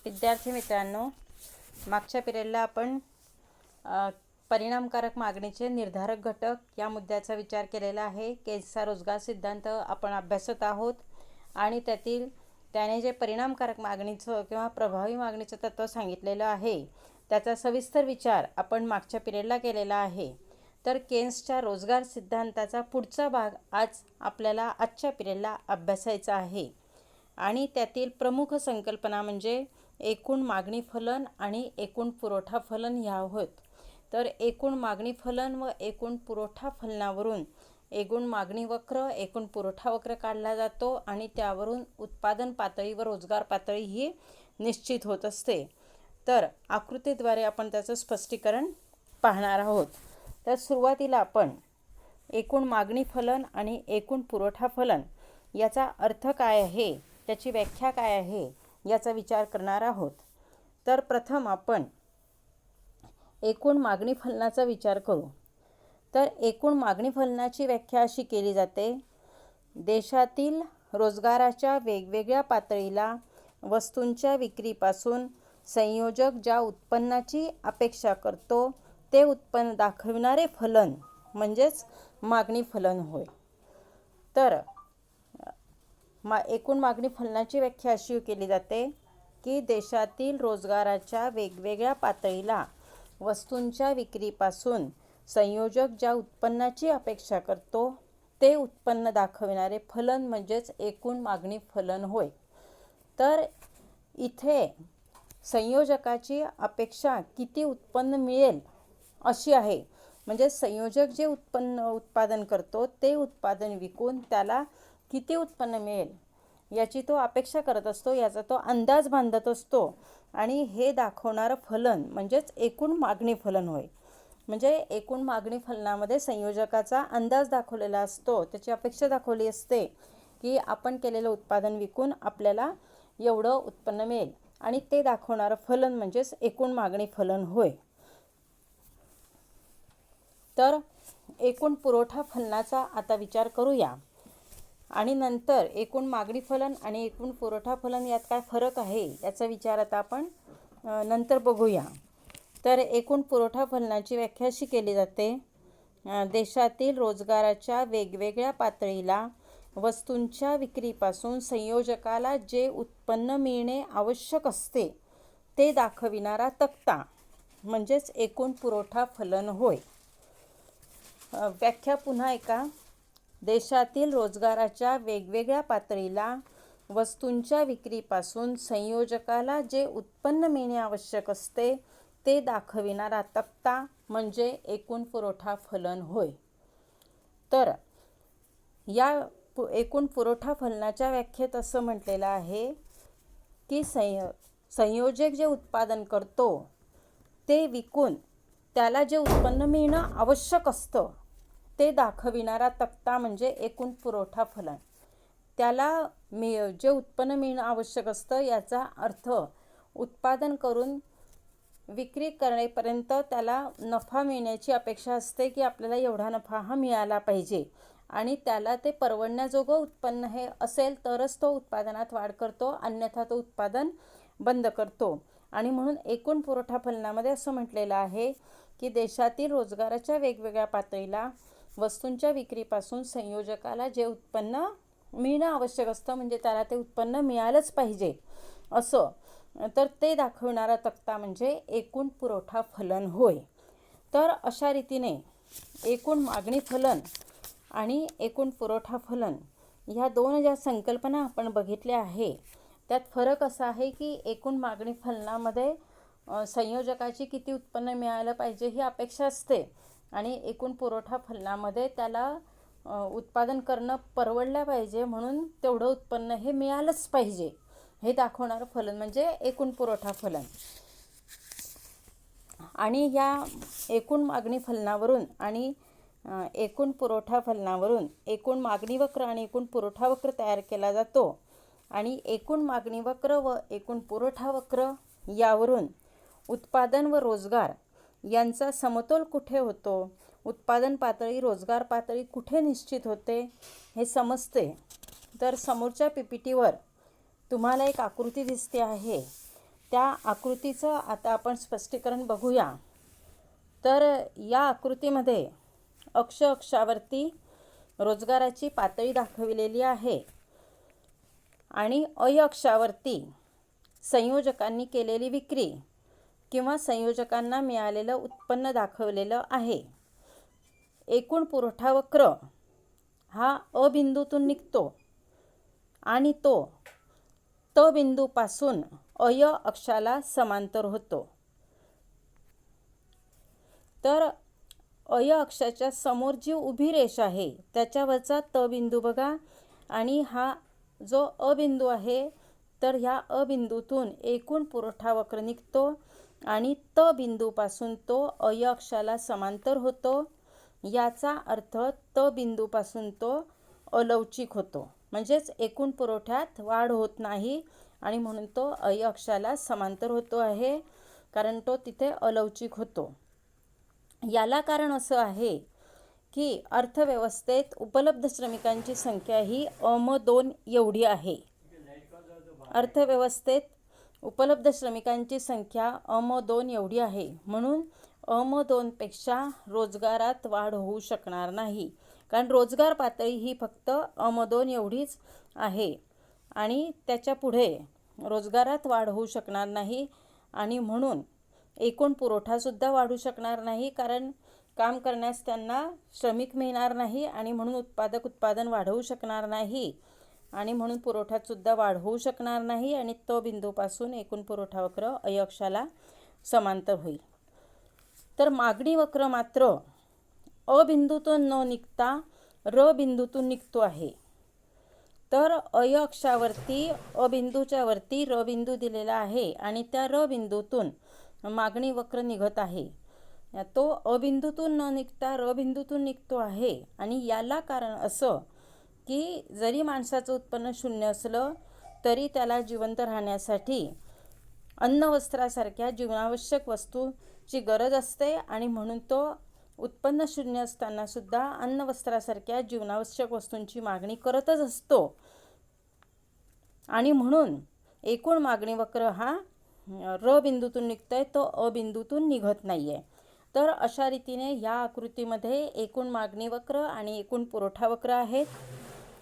विद्यार्थी मित्रांनो, मागच्या पिरियडला आपण परिणामकारक मागणीचे निर्धारक घटक या मुद्द्याचा विचार केलेला आहे. केजचा रोजगार सिद्धांत आपण अभ्यासत आहोत आणि त्याने जे परिणामकारक मागणीचं किंवा प्रभावी मागणीचं तत्त्व सांगितलेलं आहे त्याचा सविस्तर विचार आपण मागच्या पिरियडला केलेला आहे. तर केन्सच्या रोजगार सिद्धांताचा पुढचा भाग आज आपल्याला आजच्या पिरियडला अभ्यासायचा आहे आणि त्यातील प्रमुख संकल्पना म्हणजे एकूण मागणी फलन आणि एकूण पुरवठा फलन ह्या होत. तर एकूण मागणी फलन व एकूण पुरवठा फलनावरून एकूण मागणी वक्र एकूण पुरवठा वक्र काढला जातो आणि त्यावरून उत्पादन पातळी व रोजगार पातळी ही निश्चित होत असते. तर आकृतीद्वारे आपण त्याचं स्पष्टीकरण पाहणार आहोत. तर सुरुवातीला आपण एकूण मागणी फलन आणि एकूण पुरवठा फलन याचा अर्थ काय आहे, त्याची व्याख्या काय आहे याचा विचार करणार आहोत. तर प्रथम आपण एकूण मागणी फलनाचा विचार करू. तर एकूण मागणी फलनाची व्याख्या अशी केली जाते: देशातील रोजगाराच्या वेगवेगळ्या पातळीला वस्तूंच्या विक्रीपासून संयोजक ज्या उत्पन्नाची अपेक्षा करतो ते उत्पन्न दाखविणारे फलन म्हणजेच मागणी फलन होय. तर एकूण मागणी फलनाची व्याख्या अशी केली जाते की देशातील रोजगाराच्या वेगवेगळ्या पातळीला वस्तूंच्या विक्रीपासून संयोजक ज्या उत्पन्नाची अपेक्षा करतो ते उत्पन्न दाखविणारे फलन म्हणजेच एकूण मागणी फलन होय. तर इथे संयोजकाची अपेक्षा किती उत्पन्न मिळेल अशी आहे, म्हणजे संयोजक जे उत्पादन करतो ते उत्पादन विकून त्याला किती उत्पन्न मिळेल याची तो अपेक्षा करत असतो, याचा तो अंदाज बांधत असतो आणि हे दाखवणारं फलन म्हणजेच एकूण मागणी फलन होय. म्हणजे एकूण मागणी फलनामध्ये संयोजकाचा अंदाज दाखवलेला असतो, त्याची अपेक्षा दाखवली असते की आपण केलेलं उत्पादन विकून आपल्याला एवढं उत्पन्न मिळेल आणि ते दाखवणारं फलन म्हणजेच एकूण मागणी फलन होय. तर एकूण पुरवठा फलनाचा आता विचार करूया आणि नंतर एकूण मागणी फलन आणि एकूण पुरवठा फलन यात काय फरक आहे याचा विचार आता आपण नंतर बघूया. तर एकूण पुरवठा फलनाची व्याख्या अशी केली जाते: देशातील रोजगाराच्या वेगवेगळ्या पातळीला वस्तूंच्या विक्रीपासून संयोजकाला जे उत्पन्न मिळणे आवश्यक असते ते दाखविणारा तक्ता म्हणजेच एकूण पुरवठा फलन होय. व्याख्या पुन्हा एका: देशातील रोजगाराच्या वेगवेगळ्या पातळीला वस्तूंच्या विक्रीपासून संयोजकाला जे उत्पन्न मिळणे आवश्यक असते ते दाखविणारा तक्ता म्हणजे एकूण पुरवठा फलन होय. तर या एकूण पुरवठा फलनाच्या व्याख्येत असं म्हटलेलं आहे की संयोजक जे उत्पादन करतो ते विकून त्याला जे उत्पन्न मिळणं आवश्यक असतं ते दाखविणारा तक्ता म्हणजे एकूण पुरवठा फलन. त्याला जे उत्पन्न मिळणं आवश्यक असतं याचा अर्थ उत्पादन करून विक्री करेपर्यंत त्याला नफा मिळण्याची अपेक्षा असते की आपल्याला एवढा नफा हा मिळाला पाहिजे आणि त्याला ते परवडण्याजोगं उत्पन्न हे असेल तरच तो उत्पादनात वाढ करतो, अन्यथा तो उत्पादन बंद करतो. आणि म्हणून एकूण पुरवठा फलनामध्ये असं म्हटलेलं आहे की देशातील रोजगाराच्या वेगवेगळ्या पातळीला वस्तूंच्या विक्रीपासून संयोजकाला जे उत्पन्न मिळणं आवश्यक असतं म्हणजे त्याला ते उत्पन्न मिळालंच पाहिजे असं, तर ते दाखवणारा तक्ता म्हणजे एकूण पुरवठा फलन होय. तर अशा रीतीने एकूण मागणी फलन आणि एकूण पुरवठा फलन ह्या दोन ज्या संकल्पना आपण बघितल्या आहे त्यात फरक असा आहे की एकूण मागणी फलनामध्ये संयोजकाची किती उत्पन्न मिळालं पाहिजे ही अपेक्षा असते आणि एकूण पुरवठा फलनामध्ये त्याला उत्पादन करणं परवडलं पाहिजे म्हणून तेवढं उत्पन्न हे मिळालंच पाहिजे हे दाखवणारं फलन म्हणजे एकूण पुरवठा फलन. आणि या एकूण मागणी फलनावरून आणि एकूण पुरवठा फलनावरून एकूण मागणी वक्र आणि एकूण पुरवठा वक्र तयार केला जातो आणि एकूण मागणी वक्र व एकूण पुरवठा वक्र यावरून उत्पादन व रोजगार यांचा समतोल कुठे होतो, उत्पादन पातळी रोजगार पातळी कुठे निश्चित होते हे समजते. तर समोरच्या PPTवर तुम्हाला एक आकृती दिसते आहे त्या आकृतीचं आता आपण स्पष्टीकरण बघूया. तर या आकृतीमध्ये अक्षावरती रोजगाराची पातळी दाखविलेली आहे आणि अक्षावरती संयोजकांनी केलेली विक्री किंवा संयोजकांना मिळालेलं उत्पन्न दाखवलेलं आहे. एकूण पुरवठा वक्र हा अ बिंदूतून निघतो आणि तो त बिंदूपासून अक्षाला समांतर होतो. तर अक्षाच्या समोर जी उभी रेषा आहे त्याच्यावरचा त बिंदू बघा आणि हा जो अ बिंदू आहे, तर ह्या अ बिंदूतून एकूण पुरवठा वक्र निघतो आणि त बिंदूपासून तो अक्षाला समांतर होतो. याचा अर्थ त बिंदूपासून तो अलवचिक होतो, म्हणजेच एकूण पुरवठ्यात वाढ होत नाही आणि म्हणून तो अक्षाला समांतर होतो आहे, कारण तो तिथे अलवचिक होतो. याला कारण असं आहे की अर्थव्यवस्थेत उपलब्ध श्रमिकांची संख्या ही अम2 एवढी आहे. अर्थव्यवस्थेत उपलब्ध श्रमिकांची संख्या अम2 एवढी आहे, म्हणून अम2 पेक्षा रोजगारात वाढ होऊ शकणार नाही, कारण रोजगार पातळी ही फक्त अम2 एवढीच आहे आणि त्याच्या पुढे रोजगारात वाढ होऊ शकणार नाही आणि म्हणून एकूण पुरवठासुद्धा वाढू शकणार नाही, कारण काम करण्यास त्यांना श्रमिक मिळणार नाही आणि म्हणून उत्पादन वाढवू शकणार नाही आणि म्हणून पुरवठ्यातसुद्धा वाढ होऊ शकणार नाही आणि तो बिंदूपासून एकूण पुरवठा वक्र अक्षाला समांतर होईल. तर मागणी वक्र मात्र अ बिंदूतून न निघता र बिंदूतून निघतो आहे. तर अक्षावरती अ बिंदूच्या वरती र बिंदू दिलेला आहे आणि त्या र बिंदूतून मागणी वक्र निघत आहे. तो अ बिंदूतून न निघता र बिंदूतून निघतो आहे आणि याला कारण असं की जरी माणसाचं उत्पन्न शून्य असलं तरी त्याला जिवंत राहण्यासाठी अन्न वस्त्रासारख्या जीवनावश्यक वस्तूची गरज असते आणि म्हणून तो उत्पन्न शून्य असताना सुद्धा अन्न वस्त्रासारख्या जीवनावश्यक वस्तूंची मागणी करतच असतो आणि म्हणून एकूण मागणी वक्र हा र बिंदूतून निघतोय, तो अ बिंदूतून निघत नाहीये. तर अशा रीतीने या आकृतीमध्ये एकूण मागणी वक्र आणि एकूण पुरवठा वक्र आहेत.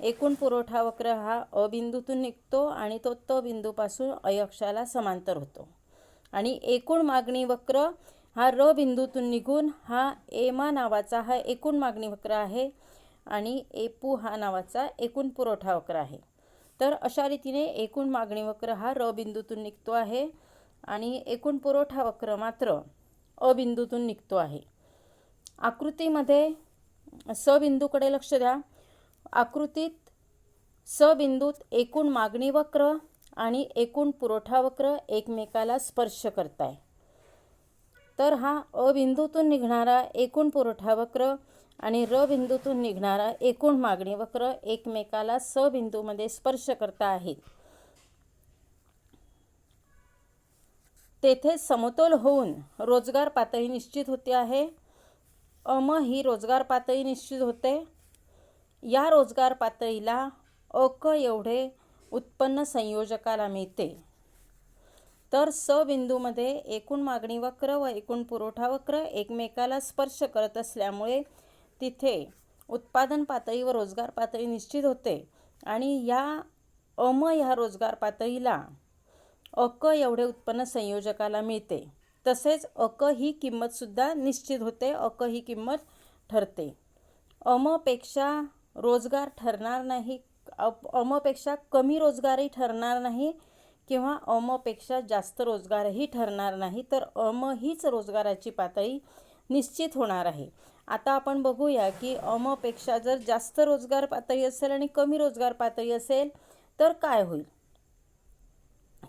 एकूण पुरवठा वक्र हा अ बिंदूतून निघतो आणि तो त बिंदूपासून अक्षाला समांतर होतो आणि एकूण मागणी वक्र हा र बिंदूतून निघून हा एमा नावाचा हा एकूण मागणी वक्र आहे आणि एपू हा नावाचा एकूण पुरवठा वक्र आहे. तर अशा रीतीने एकूण मागणी वक्र हा र बिंदूतून निघतो आहे आणि एकूण पुरवठा वक्र मात्र अ बिंदूतून निघतो आहे. आकृतीमध्ये स बिंदूकडे लक्ष द्या. आकृतीत स बिंदूत एकूण मागणी वक्र आणि एकूण पुरवठा वक्र एकमेकाला स्पर्श करताय. तर हा अ बिंदूतून निघणारा एकूण पुरवठा वक्र आणि र बिंदूतून निघणारा एकूण मागणी वक्र एकमेकाला स बिंदूमध्ये स्पर्श करता आहेत. तेथे समतोल होऊन रोजगार पातळी निश्चित होते आहे. अम ही रोजगार पातळी निश्चित होते. या रोजगार पातळीला अक एवढे उत्पन्न संयोजकाला मिळते. तर स बिंदूमध्ये एकूण मागणी वक्र व एकूण पुरवठा वक्र एकमेकाला स्पर्श करत असल्यामुळे तिथे उत्पादन पातळी व रोजगार पातळी निश्चित होते आणि या अम ह्या रोजगार पातळीला अक एवढे उत्पन्न संयोजकाला मिळते. तसेच अक ही किंमतसुद्धा निश्चित होते, अक ही किंमत ठरते. अमपेक्षा रोजगार ठरणार नाही, अमपेक्षा कमी रोजगारही ठरणार नाही किंवा अमपेक्षा जास्त रोजगारही ठरणार नाही. तर अम हीच रोजगाराची पातळी निश्चित होणार आहे. आता आपण बघूया की अमपेक्षा जर जास्त रोजगार पातळी असेल आणि कमी रोजगार पातळी असेल तर काय होईल.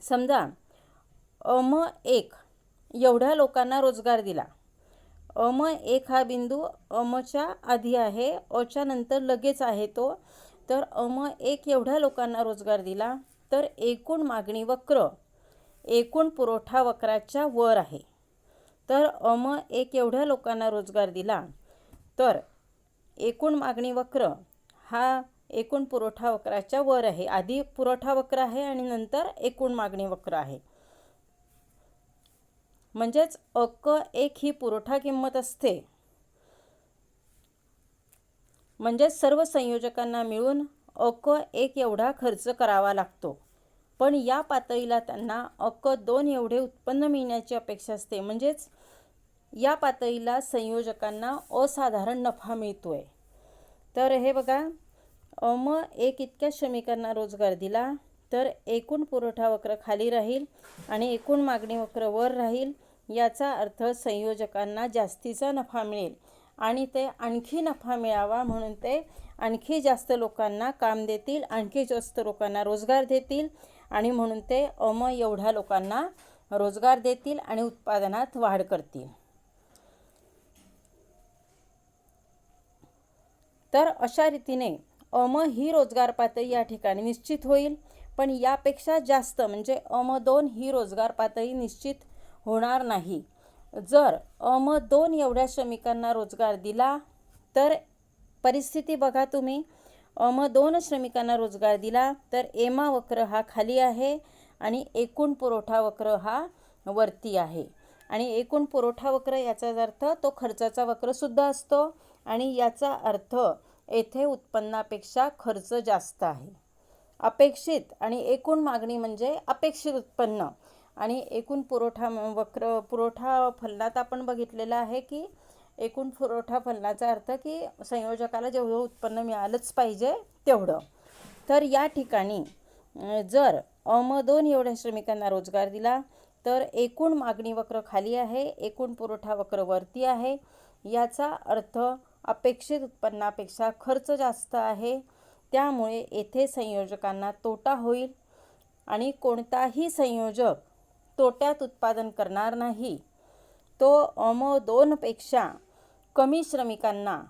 समजा अम1 एवढ्या लोकांना रोजगार दिला. अम1 हा बिंदू अमच्या आधी आहे, अच्या नंतर लगेच आहे तो. तर अम1 एवढ्या लोकांना रोजगार दिला तर एकूण मागणी वक्र एकूण पुरवठा वक्राच्या वर आहे. तर अम1 एवढ्या लोकांना रोजगार दिला तर एकूण मागणी वक्र हा एकूण पुरवठा वक्राच्या वर आहे. आधी पुरवठा वक्र आहे आणि नंतर एकूण मागणी वक्र आहे. म्हणजेच अक 1 ही पुरवठा किंमत असते, म्हणजे सर्व संयोजकांना मिळून अक 1 एवढा खर्च करावा लागतो. पण या पातळीला त्यांना अक 2 एवढे उत्पन्न मिळण्याची अपेक्षा असते, म्हणजेच या पातळीला संयोजकांना असाधारण नफा मिळतोय. तर हे बघा, अम 1 इतक्या श्रमिकांना रोजगार दिला तर एकूण पुरवठा वक्र खाली राहील आणि एकूण मागणी वक्र वर राहील. याचा अर्थ संयोजकांना जास्तीचा नफा मिळेल आणि ते आणखी नफा मिळावा म्हणून ते आणखी जास्त लोकांना काम देतील, आणखी जास्त लोकांना रोजगार देतील आणि म्हणून ते अम एवढ्या लोकांना रोजगार देतील आणि उत्पादनात वाढ करतील. तर अशा रीतीने अम ही रोजगार पातळी या ठिकाणी निश्चित होईल. पण यापेक्षा जास्त म्हणजे अम 2 ही रोजगार पातळी निश्चित होणार नाही. जर अम 2 एवढ्या श्रमिकांना रोजगार दिला तर परिस्थिती बघा तुम्ही, अम 2 श्रमिकांना रोजगार दिला तर एमा वक्र हा खाली आहे आणि एकूण पुरवठा वक्र हा वरती आहे. आणि एकूण पुरवठा वक्र याचा अर्थ तो खर्चाचा वक्रसुद्धा असतो आणि याचा अर्थ येथे उत्पन्नापेक्षा खर्च जास्त आहे. अपेक्षित आणि एकूण मागणी म्हणजे अपेक्षित उत्पन्न आणि एकूण पुरवठा वक्र पुरवठा फलनात आपण बघितलेलं आहे की एकूण पुरवठा फलनाचा अर्थ की संयोजकाला जेवढं उत्पन्न मिळालंच पाहिजे तेवढं. तर या ठिकाणी जर अम 2 एवढ्या श्रमिकांना रोजगार दिला तर एकूण मागणी वक्र खाली आहे, एकूण पुरवठा वक्र वरती आहे. याचा अर्थ अपेक्षित उत्पन्नापेक्षा खर्च जास्त आहे, त्यामुळे येथे संयोजकांना तोटा होईल आणि कोणताही संयोजक तोट्यात उत्पादन करणार नाही. तो अम 2 पेक्षा कमी श्रमिकांना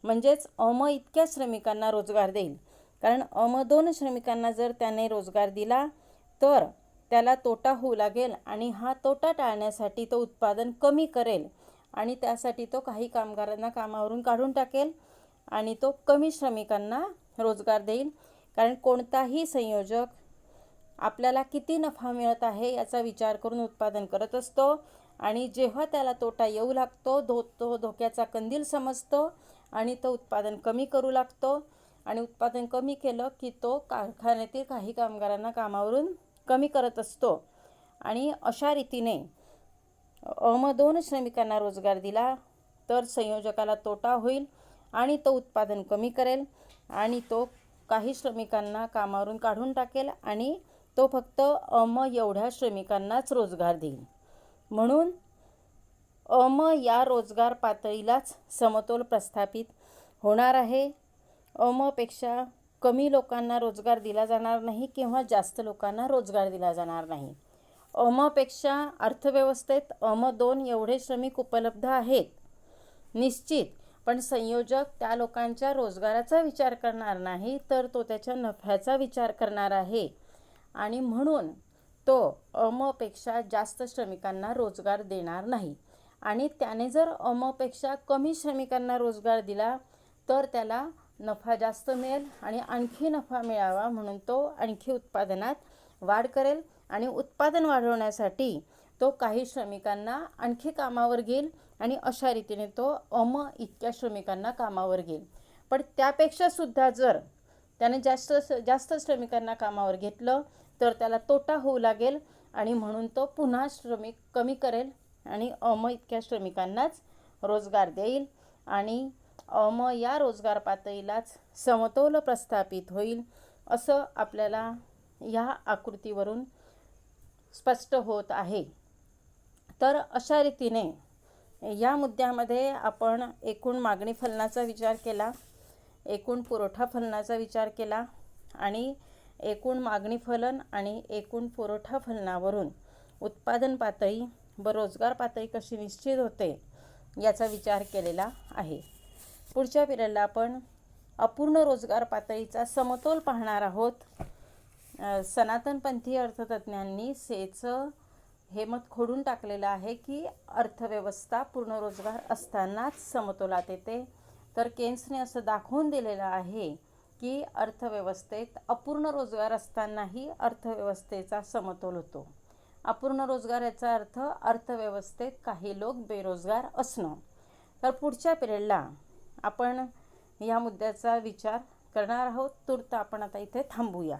म्हणजेच अम इतक्या श्रमिकांना रोजगार देईल. कारण अम 2 श्रमिकांना जर त्याने रोजगार दिला तर त्याला तोटा होऊ लागेल आणि हा तोटा टाळण्यासाठी तो उत्पादन कमी करेल आणि त्यासाठी तो काही कामगारांना कामावरून काढून टाकेल आणि तो कमी श्रमिकांना रोजगार देईल. कारण कोणताही संयोजक आपल्याला किती नफा मिळत आहे याचा विचार करून उत्पादन करत असतो आणि जेव्हा त्याला तोटा येऊ लागतो तो धोक्याचा कंदील समजतो आणि तो उत्पादन कमी करू लागतो आणि उत्पादन कमी केलं की तो कारखान्यातील काही कामगारांना कामावरून कमी करत असतो. आणि अशा रीतीने अम 2 श्रमिकांना रोजगार दिला तर संयोजकाला तोटा होईल आणि तो उत्पादन कमी करेल आणि तो काही श्रमिकांना कामावरून काढून टाकेल आणि तो फक्त अम एवढ्या श्रमिकांनाच रोजगार देईल. म्हणून अम या रोजगार पातळीलाच समतोल प्रस्थापित होणार आहे. अम पेक्षा कमी लोकांना रोजगार दिला जाणार नाही किंवा जास्त लोकांना रोजगार दिला जाणार नाही. अम पेक्षा अर्थव्यवस्थेत अम 2 एवढे श्रमिक उपलब्ध आहेत निश्चित, पण संयोजक त्या लोकांच्या रोजगाराचा विचार करणार नाही तर तो त्याच्या नफ्याचा विचार करणार आहे आणि म्हणून तो अम पेक्षा जास्त श्रमिकांना रोजगार देणार नाही. आणि त्याने जर अम पेक्षा कमी श्रमिकांना रोजगार दिला तर त्याला नफा जास्त मिळेल आणि आणखी नफा मिळावा म्हणून तो आणखी उत्पादनात वाढ करेल आणि उत्पादन वाढवण्यासाठी तो काही श्रमिकांना आणखी कामावर घेईल आणि अशा रीतीने तो अम इतक्या श्रमिकांना कामावर घेईल. पण त्यापेक्षा सुद्धा जर त्याने जास्त श्रमिकांना कामावर घेतलं तर त्याला तोटा होऊ लागेल आणि म्हणून तो पुन्हा श्रमिक कमी करेल आणि अम इतक्या श्रमिकांनाच रोजगार देईल आणि अम या रोजगार पातळीलाच समतोल प्रस्थापित होईल असं आपल्याला ह्या आकृतीवरून स्पष्ट होत आहे. तर अशा रीतीने या मुद्द्यामध्ये आपण एकूण मागणी फलनाचा विचार केला, एकूण पुरवठा फलनाचा विचार केला आणि एकूण मागणी फलन आणि एकूण पुरवठा फलनावरून उत्पादन पातळी व रोजगार पातळी कशी निश्चित होते याचा विचार केलेला आहे. पुढच्या पिरियडला आपण अपूर्ण रोजगार पातळीचा समतोल पाहणार आहोत. सनातनपंथी अर्थतज्ज्ञांनी सेचं हे मत खोडून टाकलेलं आहे की अर्थव्यवस्था पूर्ण रोजगार असतानाच समतोलात येते. तर केन्सने असं दाखवून दिलेलं आहे की अर्थव्यवस्थेत अपूर्ण रोजगार असतानाही अर्थव्यवस्थेचा समतोल होतो. अपूर्ण रोजगार याचा अर्थ अर्थव्यवस्थेत काही लोक बेरोजगार असणं. तर पुढच्या पिरियडला आपण या मुद्द्याचा विचार करणार आहोत. तूर्त आपण आता इथे थांबूया.